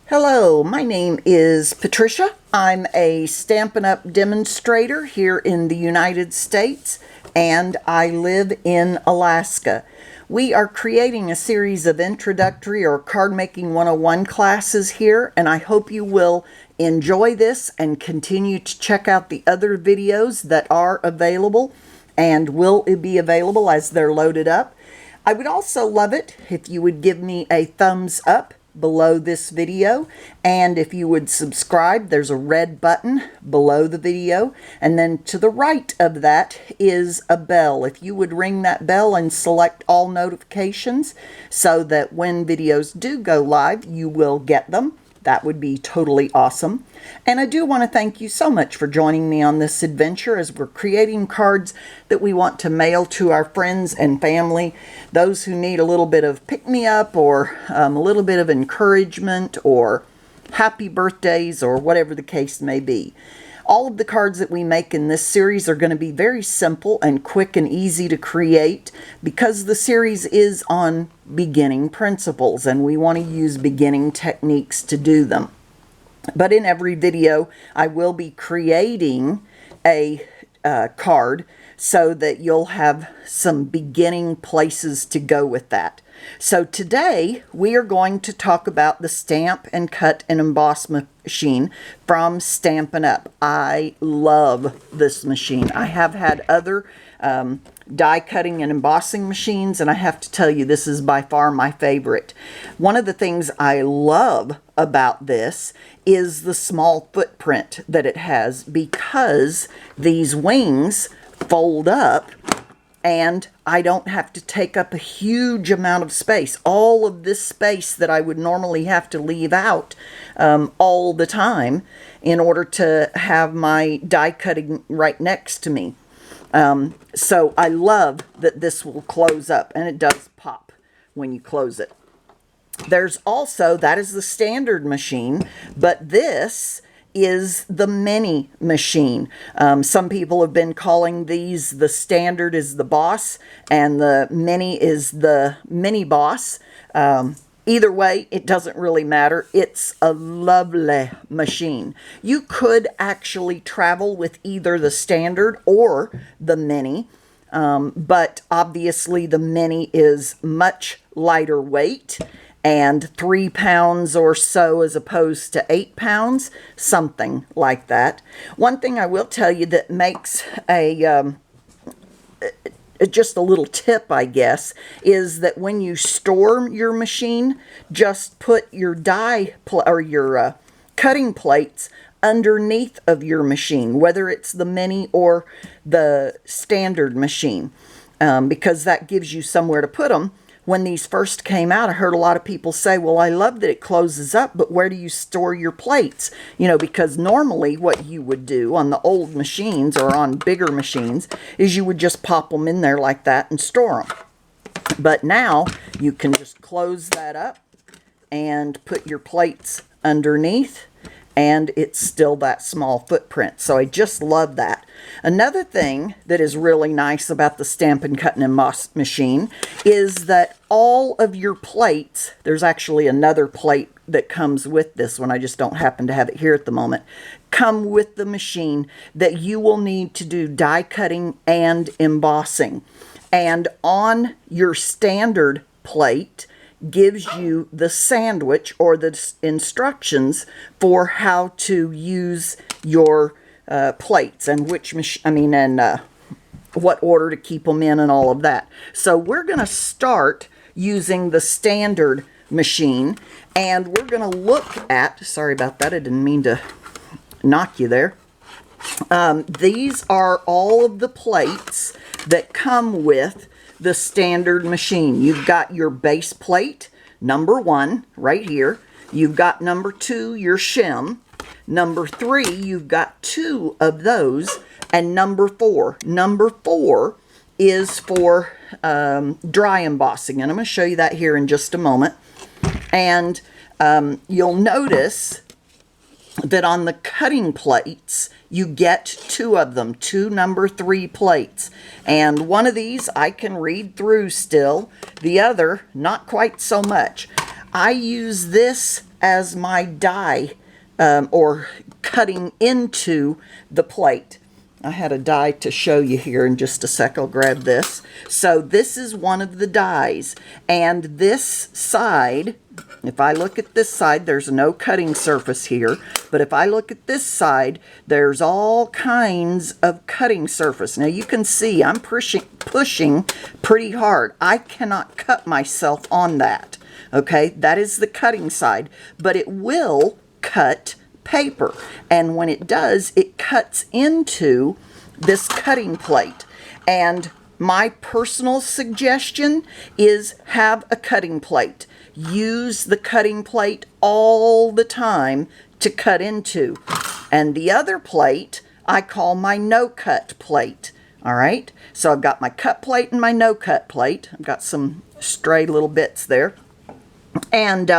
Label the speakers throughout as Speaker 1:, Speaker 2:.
Speaker 1: Hello, my name is Patricia. I'm a Stampin' Up! Demonstrator here in the United States, and I live in Alaska. We are creating a series of introductory or card making 101 classes here, and I hope you will enjoy this and continue to check out the other videos that are available and will be available as they're loaded up. I would also love it if you would give me a thumbs up below this video, and if you would subscribe. There's a red button below the video, and then to the right of that is a bell. If you would ring that bell and select all notifications so that when videos do go live you will get them, that would be totally awesome. And I do want to thank you so much for joining me on this adventure as we're creating cards that we want to mail to our friends and family, those who need a little bit of pick-me-up or a little bit of encouragement or happy birthdays or whatever the case may be. All of the cards that we make in this series are going to be very simple and quick and easy to create because the series is on beginning principles and we want to use beginning techniques to do them. But in every video, I will be creating a card so that you'll have some beginning places to go with that. So today we are going to talk about the Stamp and Cut and Emboss machine from Stampin' Up! I love this machine. I have had other die cutting and embossing machines, and I have to tell you, this is by far my favorite. One of the things I love about this is the small footprint that it has, because these wings fold up and I don't have to take up a huge amount of space. All of this space that I would normally have to leave out all the time in order to have my die cutting right next to me. So I love that this will close up, and it does pop when you close it. There's also, that is the standard machine, but this is the mini machine. Some people have been calling these, the standard is the boss and the mini is the mini boss. Either way, it doesn't really matter. It's a lovely machine. You could actually travel with either the standard or the mini, but obviously the mini is much lighter weight, and 3 pounds or so as opposed to 8 pounds, something like that. One thing I will tell you that makes just a little tip, I guess, is that when you store your machine, just put your your cutting plates underneath of your machine, whether it's the mini or the standard machine, because that gives you somewhere to put them. When these first came out, I heard a lot of people say, well, I love that it closes up, but where do you store your plates? You know, because normally what you would do on the old machines or on bigger machines is you would just pop them in there like that and store them. But now you can just close that up and put your plates underneath, and it's still that small footprint. So I just love that. Another thing that is really nice about the Stampin' Cut and Emboss machine is that all of your plates, there's actually another plate that comes with this one, I just don't happen to have it here at the moment, come with the machine that you will need to do die cutting and embossing. And on your standard plate gives you the sandwich or the instructions for how to use your plates and which what order to keep them in and all of that. So we're going to start using the standard machine, and we're going to look at, sorry about that, I didn't mean to knock you there. These are all of the plates that come with the standard machine. You've got your base plate, number 1, right here. You've got number 2, your shim. Number 3, you've got 2 of those. And number 4. Number 4 is for dry embossing. And I'm going to show you that here in just a moment. And you'll notice that on the cutting plates, you get 2 of them, 2 number 3 plates. And one of these I can read through still, the other not quite so much. I use this as my die or cutting into the plate. I had a die to show you here in just a sec. I'll grab this. So this is one of the dies, and this side, if I look at this side, there's no cutting surface here, but if I look at this side, there's all kinds of cutting surface. Now you can see I'm pushing pretty hard. I cannot cut myself on that. Okay, that is the cutting side, but it will cut paper, and when it does, it cuts into this cutting plate. And my personal suggestion is have a cutting plate. Use the cutting plate all the time to cut into. And the other plate I call my no-cut plate. All right, so I've got my cut plate and my no-cut plate. I've got some stray little bits there. And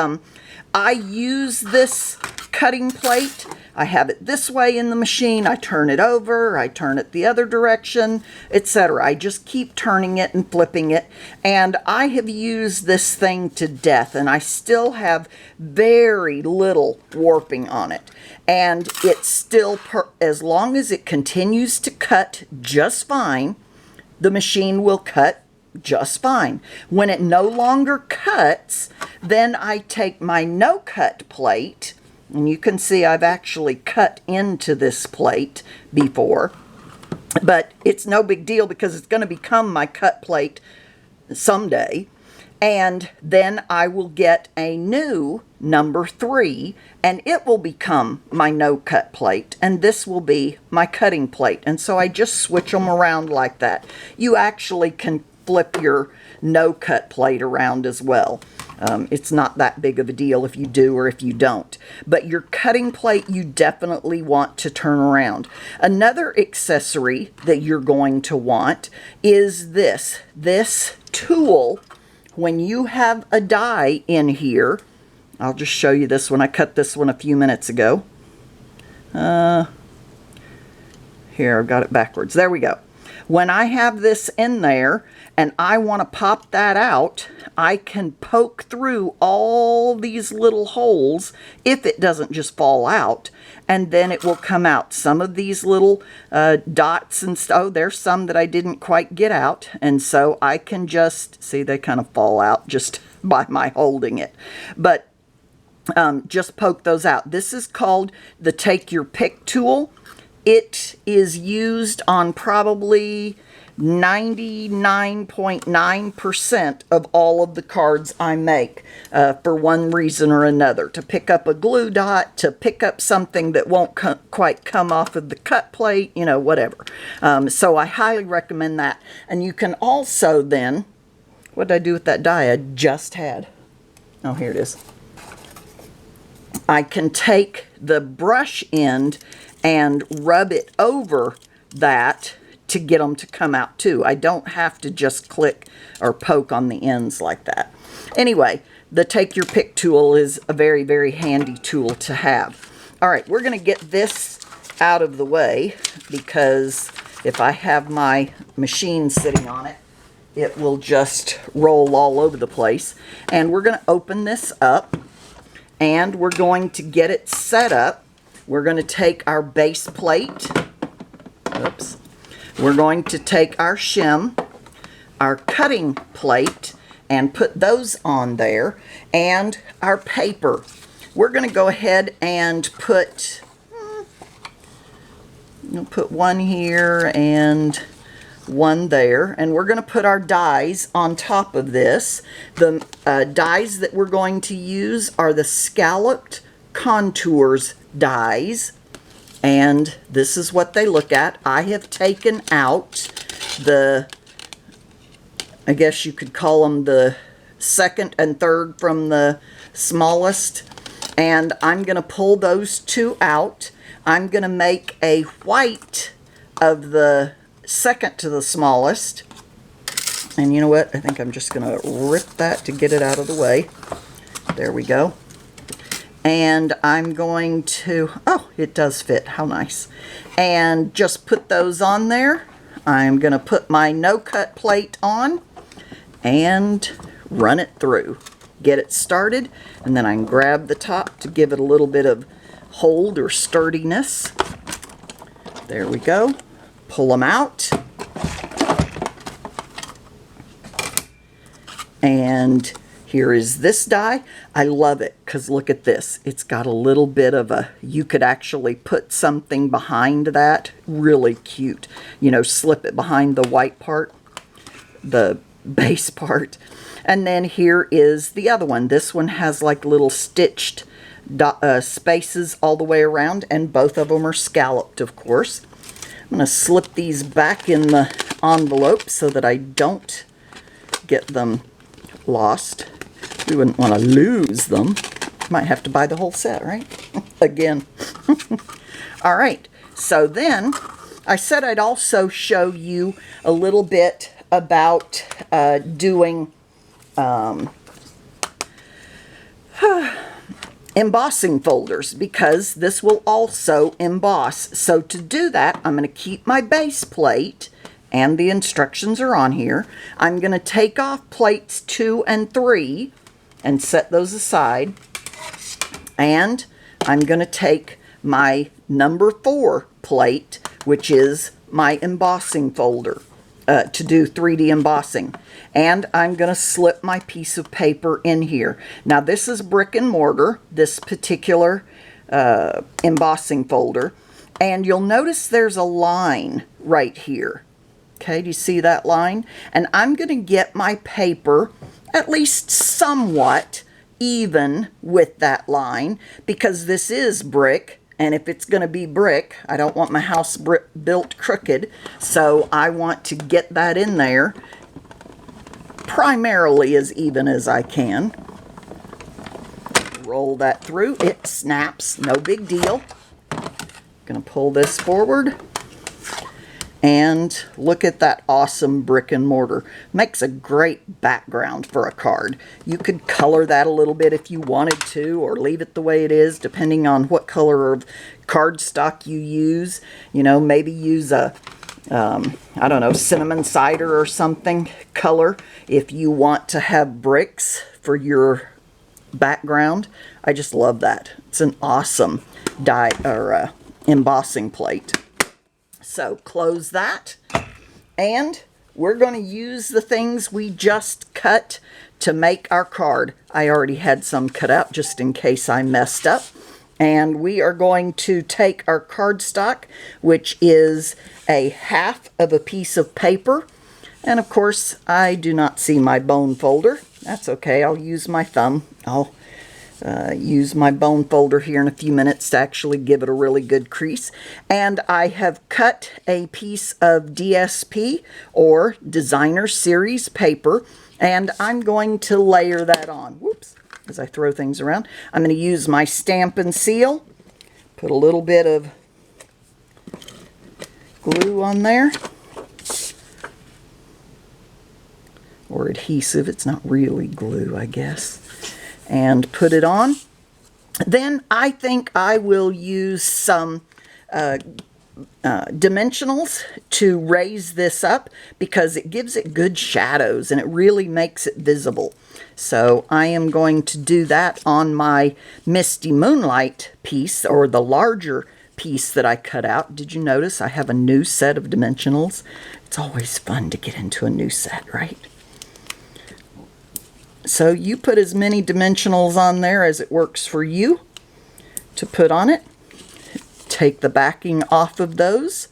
Speaker 1: I use this cutting plate. I have it this way in the machine. I turn it over, I turn it the other direction, etc. I just keep turning it and flipping it. And I have used this thing to death, and I still have very little warping on it. And it's still, as long as it continues to cut just fine, the machine will cut just fine. When it no longer cuts, then I take my no-cut plate, and you can see I've actually cut into this plate before, but it's no big deal because it's going to become my cut plate someday. And then I will get a new number 3, and it will become my no-cut plate, and this will be my cutting plate. And so I just switch them around like that. You actually can flip your no-cut plate around as well. It's not that big of a deal if you do or if you don't. But your cutting plate, you definitely want to turn around. Another accessory that you're going to want is this. This tool, when you have a die in here, I'll just show you this one. I cut this one a few minutes ago. Here, I've got it backwards. There we go. When I have this in there and I want to pop that out, I can poke through all these little holes if it doesn't just fall out, and then it will come out. Some of these little dots and stuff, oh, there's some that I didn't quite get out, and so I can just, see, they kind of fall out just by my holding it. But just poke those out. This is called the Take Your Pick tool. It is used on probably 99.9% of all of the cards I make for one reason or another. To pick up a glue dot, to pick up something that won't quite come off of the cut plate, you know, whatever. So I highly recommend that. And you can also then, what did I do with that die I just had? Oh, here it is. I can take the brush end and rub it over that to get them to come out too. I don't have to just click or poke on the ends like that. Anyway, the Take Your Pick tool is a very, very handy tool to have. All right, we're going to get this out of the way because if I have my machine sitting on it, it will just roll all over the place. And we're going to open this up and we're going to get it set up. We're going to take our base plate. Oops. We're going to take our shim, our cutting plate, and put those on there, and our paper. We're going to go ahead and put, one here and one there, and we're going to put our dies on top of this. The dies that we're going to use are the Scalloped Contours dies, and this is what they look at. I have taken out the, I guess you could call them the second and third from the smallest, and I'm going to pull those two out. I'm going to make a white of the second to the smallest, and you know what, I think I'm just going to rip that to get it out of the way. There we go. And I'm going to, oh, it does fit, how nice. And just put those on there. I'm going to put my no-cut plate on and run it through. get it started, and then I can grab the top to give it a little bit of hold or sturdiness. There we go. Pull them out. And here is this die. I love it because look at this. It's got a little bit of a, you could actually put something behind that. Really cute. You know, slip it behind the white part, the base part. And then here is the other one. This one has like little stitched spaces all the way around, and both of them are scalloped, of course. I'm going to slip these back in the envelope so that I don't get them lost. We wouldn't want to lose them. Might have to buy the whole set, right? Again. All right. So then I said I'd also show you a little bit about doing embossing folders, because this will also emboss. So to do that, I'm going to keep my base plate, and the instructions are on here. I'm going to take off plates 2 and 3 and set those aside. And I'm going to take my number 4 plate, which is my embossing folder, to do 3D embossing. And I'm going to slip my piece of paper in here. Now this is brick and mortar, this particular embossing folder. And you'll notice there's a line right here. Okay, do you see that line? And I'm going to get my paper at least somewhat even with that line, because this is brick. And if it's going to be brick, I don't want my house built crooked. So I want to get that in there primarily as even as I can. Roll that through. It snaps. No big deal. Going to pull this forward. And look at that awesome brick and mortar. Makes a great background for a card. You could color that a little bit if you wanted to, or leave it the way it is, depending on what color of cardstock you use. You know, maybe use a, I don't know, cinnamon cider or something color if you want to have bricks for your background. I just love that. It's an awesome die or embossing plate. So close that, and we're going to use the things we just cut to make our card. I already had some cut out just in case I messed up. And we are going to take our cardstock, which is a 1/2 of a piece of paper. And of course, I do not see my bone folder. That's okay, I'll use my thumb. I'll use my bone folder here in a few minutes to actually give it a really good crease. And I have cut a piece of DSP, or Designer Series paper, and I'm going to layer that on. Whoops, as I throw things around. I'm going to use my Stampin' seal, put a little bit of glue on there, or adhesive. It's not really glue, I guess. And put it on. Then I think I will use some dimensionals to raise this up, because it gives it good shadows and it really makes it visible. So I am going to do that on my Misty Moonlight piece, or the larger piece that I cut out. Did you notice I have a new set of dimensionals? It's always fun to get into a new set, right? So you put as many dimensionals on there as it works for you to put on it. Take the backing off of those.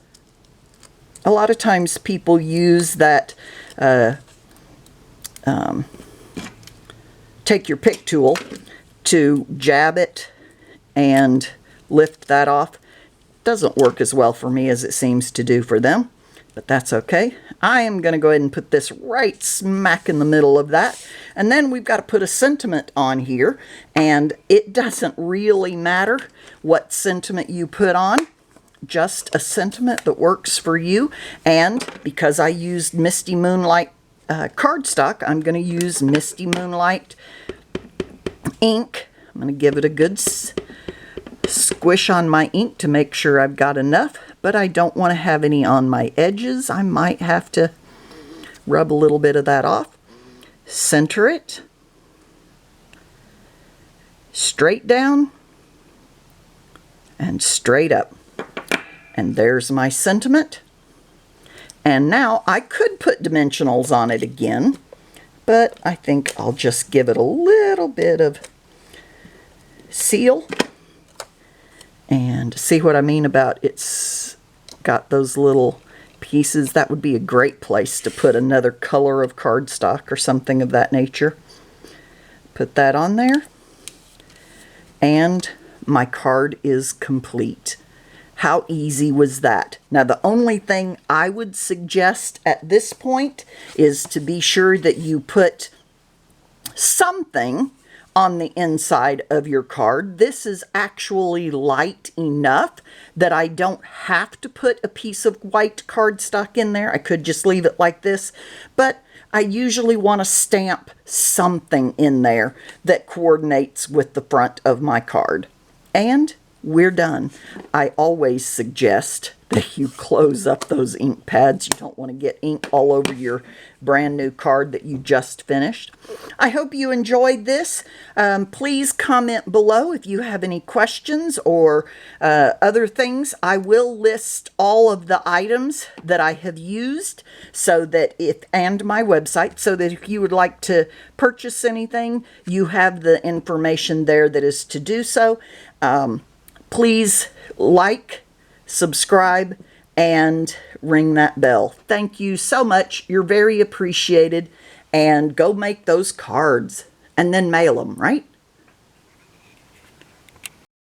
Speaker 1: A lot of times people use that, take your pick tool to jab it and lift that off. Doesn't work as well for me as it seems to do for them, but that's okay. I am going to go ahead and put this right smack in the middle of that. And then we've got to put a sentiment on here. And it doesn't really matter what sentiment you put on. Just a sentiment that works for you. And because I used Misty Moonlight cardstock, I'm going to use Misty Moonlight ink. I'm going to give it a good squish on my ink to make sure I've got enough. But I don't want to have any on my edges. I might have to rub a little bit of that off. Center it. straight down, and straight up. And there's my sentiment. And now I could put dimensionals on it again, but I think I'll just give it a little bit of seal. And see what I mean about it's got those little pieces. That would be a great place to put another color of cardstock or something of that nature. Put that on there. And my card is complete. How easy was that? Now, the only thing I would suggest at this point is to be sure that you put something on the inside of your card. This is actually light enough that I don't have to put a piece of white cardstock in there. I could just leave it like this, but I usually want to stamp something in there that coordinates with the front of my card. And we're done. I always suggest that you close up those ink pads. You don't want to get ink all over your brand new card that you just finished. I hope you enjoyed this. Please comment below if you have any questions or other things. I will list all of the items that I have used so that and my website, so that if you would like to purchase anything, you have the information there that is to do so. Please like, subscribe, and ring that bell. Thank you so much. You're very appreciated. And go make those cards and then mail them, right?